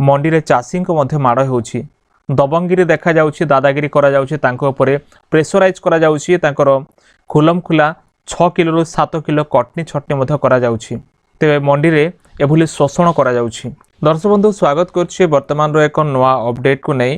मंडी रे चाषी माड़ होउछि दबंगिरी देखा जाउछि दादागिरी करा जाउछि तांको उपरे प्रेशराइज करा जाउछि तांकर खुलम खुला 6 किलो रु 7 किलो कटनी छटनी मध्य करा जाउछि तेबे मंडी रे एभली शोषण करा जाउछि। दर्शक बंधु स्वागत करछि वर्तमान रो एक नवा अपडेट को नै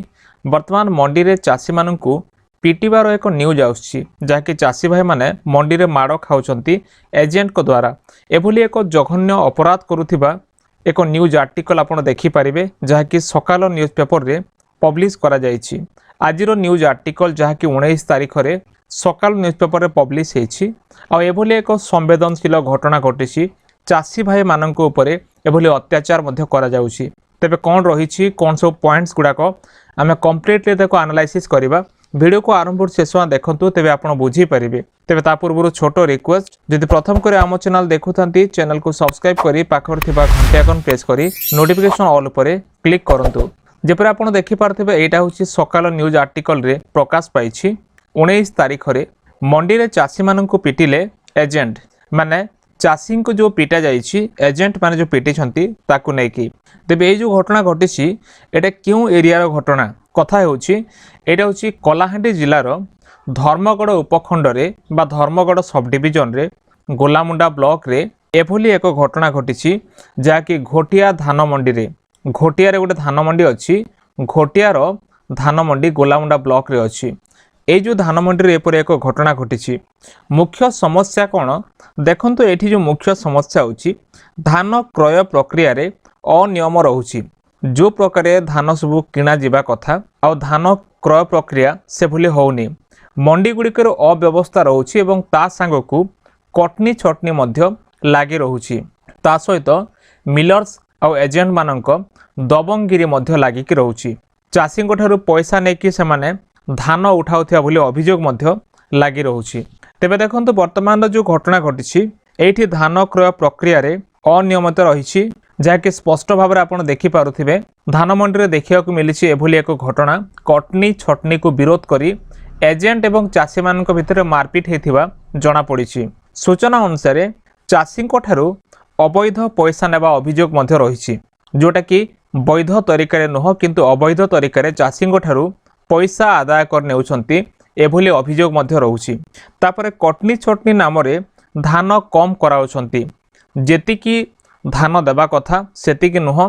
वर्तमान मंडी रे चाषी माननकु पीटीबार एक न्यूज आउछि जाकि चाषी भाई माने मंडी रे माड़ खाउछंती एजेंट को द्वारा एभली एक जघन्य अपराध करुथिबा एक न्यूज आर्टिकल आपण देखि परिबे जाकि सकाल न्यूज पेपर रे पब्लिश करा जायछि। आजिर न्यूज आर्टिकल जहाँकि 19 तारिख रे सकाल न्यूज पेपर रे पब्लिश हेछि आ एभली एक संवेदनशील घटना घटिछि चाषी भाई मानक उपरे एभली अत्याचार मध्य करा जाउछि। तेबे कोन रहिछि कोन सब पॉइंट्स गुडाक आमे कंप्लीटली देखो एनालाइसिस करबा वीडियो को आरंभ शेष देखंतु तेबे आपण बुझी परिबे। तेबे ता पूर्व छोट रिक्वेस्ट जदि प्रथम करे आम चैनल देखुथांती चैनल को सब्सक्राइब करी पाखर थिबा घंटी आइकन प्रेस करी नोटिफिकेशन ऑल उपरे क्लिक करंतु। जेपरि आपण देखि पारथिबे एटा होछि सकाल न्यूज आर्टिकल रे प्रकाश पाइछि 19 तारिख रे मंडी रे चाषी माननकु पिटिले एजेंट माने चाषी को जो पिटा जाइछि एजेंट माने जो पिटी छंती ताकु नै कि। तेबे ए जो घटना घटिछि एटा क्यों एरिया रो घटना कथा होछि एटा होछि कलाहांडी जिल्ला रो धर्मगढ़ उपखंड रे बा धर्मगढ़ सब डिविजन रे गोलामुंडा ब्लॉक रे एभली एक घटना घटिछि जाकि घोटिया धान मंडी रे घोटिया रे गोटे धान मंडी अछि घोटियार धान मंडी गोलामुंडा ब्लॉक रे अछि। ए जो धान मंडी रे एपर एक घटना घटिछि मुख्य समस्या कोन देखंतु एठी जो मुख्य समस्या होछि धान क्रय प्रक्रिया रे अनियम रहुछि जो प्रकार धान सब किना जिबा कथा आ धान क्रय प्रक्रिया से भली होउनी मंडी गुड़िकर अव्यवस्था रहुछि एवं ता संगकु कटनी छटनी मध्य लागि रहुछि ता सहित मिलर्स आ एजेंट मानक दबंगिरी मध्य लागिक रहुछि चाषी ठारू पैसा नेकी से माने धान उठाउथिया भली अभियोग मध्य लागि रहुछि। तेबे देखंतु वर्तमान जो घटना घटिछि एठी धान क्रय प्रक्रिया रे अनियमितता रहिछि जाकि स्पष्ट भाव आपण देखि पारुथिबे धान मंडी रे देखिया को मिलिछि एभली एक घटना कटनी छटनी को विरोध करी एजेंट एवं चाषी मानक भितर मारपीट हेथिबा जणा पड़िछि। सूचना अनुसार चाषी ठारू अवैध पैसा नेबा अभियोग मध्य रहिछि जोटा कि वैध तरीका नुह किंतु अवैध तरीका चाषी ठारू पैसा आदाय कर नेउछंती एभली अभियोग मध्य रहुछि। तापरे कटनी छटनी नाम रे धान कम कराउछंती जेतिकी धान देबा कथा सेतिकी नुह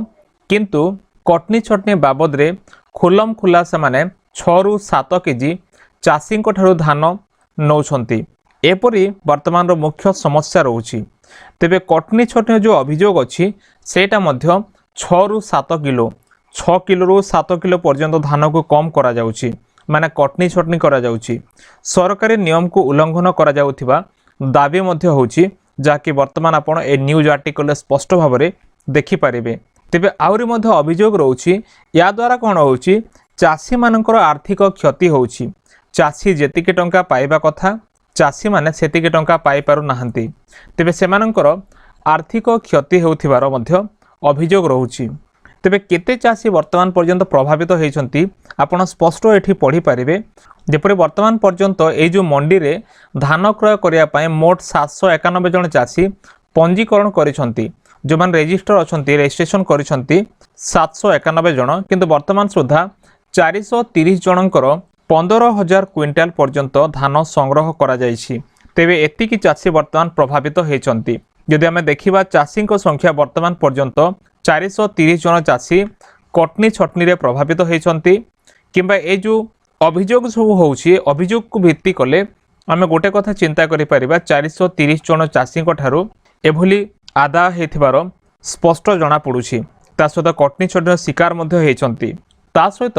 किंतु कटनी छटनी बाबद रे खुलम खुला से माने 6 रु 7 केजी चाषी ठारू धान नौछंती एपरी वर्तमान रो मुख्य समस्या रहुछि। तेबे कटनी छटनी जो अभियोग अछि सेटा मध्य 6 रु 7 किलो 6 किलो रु 7 किलो पर्यंत धान को कम करा जाउछि माने कटनी छटनी करा जाउछि सरकारी नियम को उल्लंघन करा जाउथिबा दाबी मध्य होछि जाकि वर्तमान आपण ए न्यूज आर्टिकल स्पष्ट भाव में देखि पारिबे। तेबे आउरी मध्य अभियोग रहउछि या द्वारा कोन होउछि चाषी मानकर आर्थिक क्षति होउछि चाषी जेतिके टंका पाइबा कथा चाषी माने सेतिके टंका पाई पारु नाहंती तेबे सेमानकर आर्थिक क्षति हेउथिबार मध्य अभियोग रहउछि। तेबे केते चाषी वर्तमान पर्यंत प्रभावित होइछंती आपण स्पष्ट एठी पढ़ी पारिबे जेपरि वर्तमान पर्यंत ए जो मंडी रे धान क्रय करिया पय मोट 791 जन चाषी पंजीकरण करिसंती जो मान रजिस्टर अछंती रजिस्ट्रेशन करिसंती 791 जन किंतु वर्तमान सुधा 430 जनकर 15,000 क्विंटाल पर्यंत धान संग्रह करा जाइछि। तेबे एतिकी चाषी वर्तमान प्रभावित होइछंती यदि आमे देखिबा चाषी संख्या वर्तमान पर्यंत 430 जन चाषी कटनी छटनी रे प्रभावित होइछंती किंबा ए जो अभियोग सब होउछि अभियोग को भित्ति कले आमे गोटे कथा चिंता करि परिबा 430 जन चाषी ठारू एभली आदा हेथिबार स्पष्ट जणा पडुछि ता सहित कटनी छटनी शिकार मध्य होइछंती ता सहित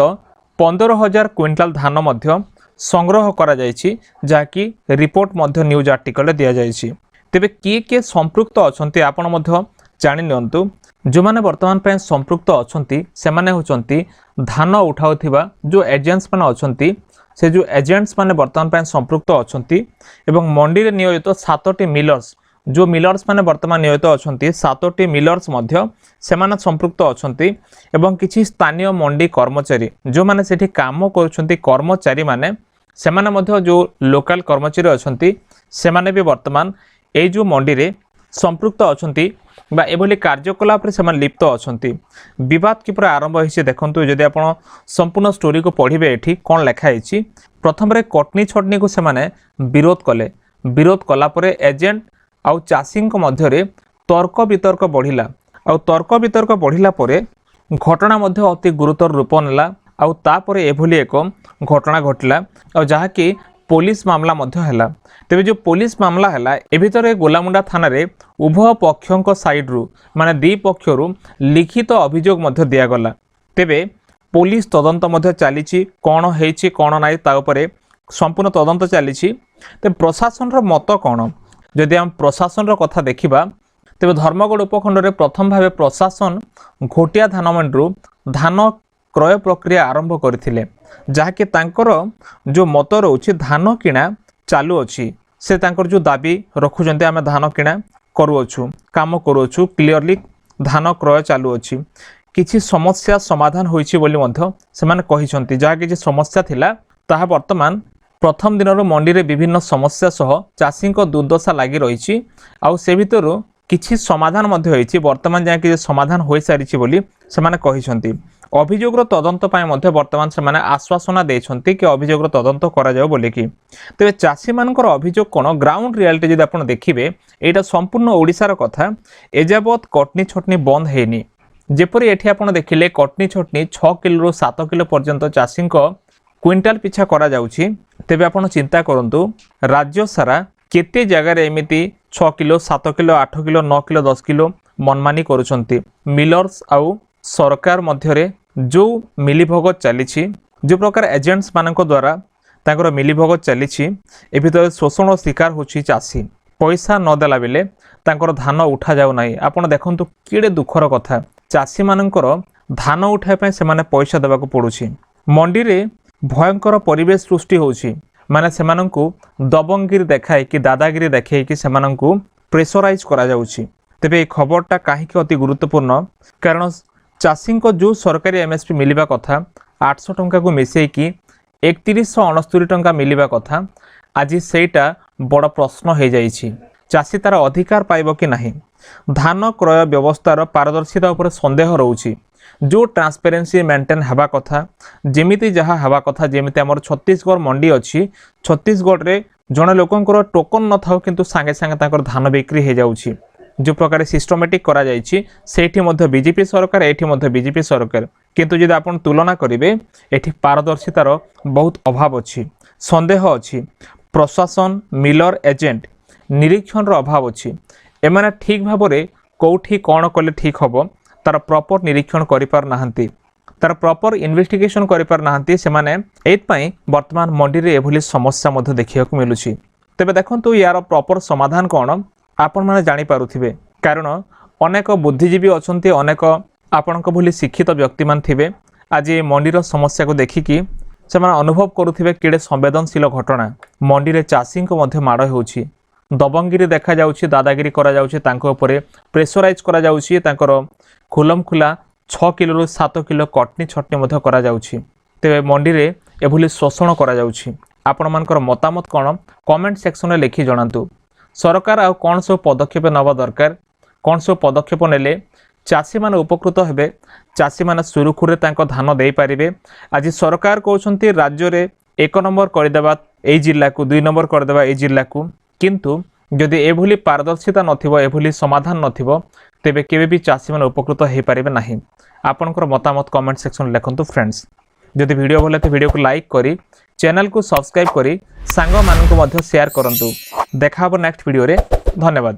15,000 क्विंटाल धान मध्य संग्रह करा जाइछि जाकि रिपोर्ट मध्य न्यूज आर्टिकल दिया जाइछि। तेबे किए संपृक्त अछंती आपण मध्य जानि नियंतु जो माने वर्तमान पे संपृक्त अछंती से माने होचंती धान उठाउथिबा जो एजेंट्स माने अछंती से जो एजेंट्स माने वर्तमान पे संपृक्त अछंती एवं मंडी रे नियोजित 7टी मिलर्स जो मिलर्स माने वर्तमान नियोजित अछंती 7टी मिलर्स मध्य से माने संपृक्त अछंती एवं किछि स्थानीय मंडी कर्मचारी जो माने सेठी काम करूछंती कर्मचारी माने से माने मध्य जो लोकल कर्मचारी अछंती से माने भी वर्तमान ए जो मंडी रे संपृक्त अछंती बा एभली कार्यकलाप से लिप्त अछंती। विवाद किपर आरंभ होइछि देखंतु जदि आपण संपूर्ण स्टोरी को पढ़िबे एठी कोन लेखा होइछि। प्रथम रे कटनी छटनी को सेमाने विरोध कले। विरोध कला परे एजेंट आउ चाषी मध्य रे तर्क वितर्क बढ़िला। आउ तर्क वितर्क बढ़िला परे घटना मध्य अति गुरुतर रूप नेला। आउ तापरे एभली एक घटना घटिला और जहाँकि पुलिस मामला मध्य हैला। तेबे जो पुलिस मामला हैला ए भितर गोलामुंडा थाना रे उभय पक्षों साइड रु माने दी पक्षरु लिखित अभियोग मध्य दिया गला। तेबे पुलिस तदंत मध्य चलीछि कोन हेछि कोन नाइ ता उपरे संपूर्ण तदंत चलीछि। ते प्रशासन रो मत कोन जदि हम प्रशासन रो कथा देखिबा तेबे धर्मगढ़ उपखंड रे प्रथम भावे प्रशासन घोटिया धान मंडीरु धान क्रय प्रक्रिया आरंभ करथिले। जहाँकि तांकर जो मत रोचे धान किणा चालू अच्छी से तांकर जो दाबी रखुचंते आमे धान किणा करूछु काम करूछु क्लियरली धान क्रय चालू अच्छी किछि समस्या समाधान होइछि बोली मध्य सेमाने कहिसंती। जहाँ किछि समस्या थिला ताहा वर्तमान प्रथम दिन मंडी रे विभिन्न समस्या सह चाषी दुर्दशा लगी रही आउ से भितर किछि समाधान मध्य होइछि। वर्तमान जहाँ किछि समाधान हो सारी बोली सेमाने कहिसंती। अभियोग तदंत पाए मध्य वर्तमान से माने आश्वासना देछंती कि अभियोग तदंत करा जाओ बोली कि। तेबे चाषी मानकर अभियोग कोन ग्राउंड रियलिटी जदि आपण देखिबे एटा संपूर्ण ओडिसा रो कथा। एजाबत कटनी छटनी बंद हेनी। जेपरि एठी आपण देखिले कटनी छटनी 6 किलो 7 किलो पर्यंत चाषी क्विंटाल पिछा करा जाउछि। तेबे आपण चिंता करंतु राज्य सारा केते जगह एमिति 6 kilo 7 kilo 8 kilo 9 kilo 10 kilo मनमानी करूछंती। मिलर्स आउ सरकार मध्यरे जो मिलीभगत चली जो प्रकार एजेंट्स मानक द्वारा तांकर मिलीभगत चली ए भितर शोषण शिकार होछि चाषी पैसा न देला बेले तांकर धान उठा जाउ नाही। आपण देखंतु केडे दुखर कथा चाषी मानकर धान उठाय पय से माने पैसा देबाको पडुछि। मंडी रे भयंकर परिवेश सृष्टि होछि माने सेमानंकु दबंगिरी देखाय कि दादागिरी देखाय कि सेमानंकु प्रेशराइज करा जाउछि। तेबे ए खबरटा काहे कि अति गुरुत्वपूर्ण कारण चाषी को जो सरकारी एमएसपी मिलवा कथा 800 टंका को मिसई कि 3169 टंका मिलवा कथा आज सेटा बड़ प्रश्न हो जाइछि। चाषी तार अधिकार पाइब कि नहीं। धान क्रय व्यवस्थार पारदर्शिता उपर संदेह रोची। जो ट्रांसपेरेंसी मेंटेन हवा कथा जेमिति जहाँ हवा कथा जेमिति हमर छत्तीसगढ़ मंडी अच्छी छत्तीसगढ़ रे जड़े लोकंकर टोकन न थाउ किंतु सांगे सांगे ताकर धान बिक्री हो जाउछि। जो प्रकार सिस्टमेटिक करा जाइछि सेठी मध्य बीजेपी सरकार एठी मध्य बीजेपी सरकार किंतु यदि आपण तुलना करिवे एठी पारदर्शितार बहुत अभाव अछि संदेह अछि। प्रशासन मिलर एजेंट निरीक्षण अभाव अछि। एमाने ठीक भाबरे कोठी कोन कले ठीक हबो तार प्रॉपर निरीक्षण करि पार नाहंती तार प्रॉपर इन्वेस्टिगेशन करि पार नाहंती। सेमाने एत पई वर्तमान मंडी रे एभली समस्या मध्य देखिବାକୁ मिलुछि। तेबे देखंतु यार प्रॉपर समाधान कोन आपण माने जानि पारुथिबे कारण अनेक बुद्धिजीवी अछंती अनेक आपणक भली शिक्षित व्यक्ति मान थिबे आज मंडीर समस्या को देखिकी से अनुभव करुथिबे केडे संवेदनशील घटना मंडी रे चाषी को मध्य माड़ होउछि दबंगिरी देखा जाउछि दादागिरी करा जाउछि तांको उपरे प्रेशराइज करा जाउछि तांकर खुलम खुला 6 किलो 7 किलो कटनी छटनी मध्य करा जाउछि। तेबे मंडी रे एभली शोषण करा जाउछि। आपण मानकर मतामत कोन कमेंट सेक्शन रे लिखि जणांतु। सरकार आ कौन सब पदक्षेप नवा दरकार कौन सब पदक्षेप नेले चाषी माने उपकृत हेबे चाषी माने सुरुखुरे तांको धान दे पारिबे। आज सरकार कहउछंती राज्य रे 1 नंबर करदेबा ए जिल्ला को 2 नंबर करदेबा ए जिल्ला को किंतु जदि एभली पारदर्शिता नथिबो एभली समाधान नथिबो तेबे केबे भी चाषी माने उपकृत हे पारिबे नाही। आपनकर मतामत कमेंट सेक्शन लिखंतु फ्रेंड्स। जदि वीडियो भले तो वीडियो को लाइक करी चैनल को सब्सक्राइब करी सांग मानन को मध्य शेयर करंतु। देखा हबो नेक्स्ट वीडियो रे। धन्यवाद।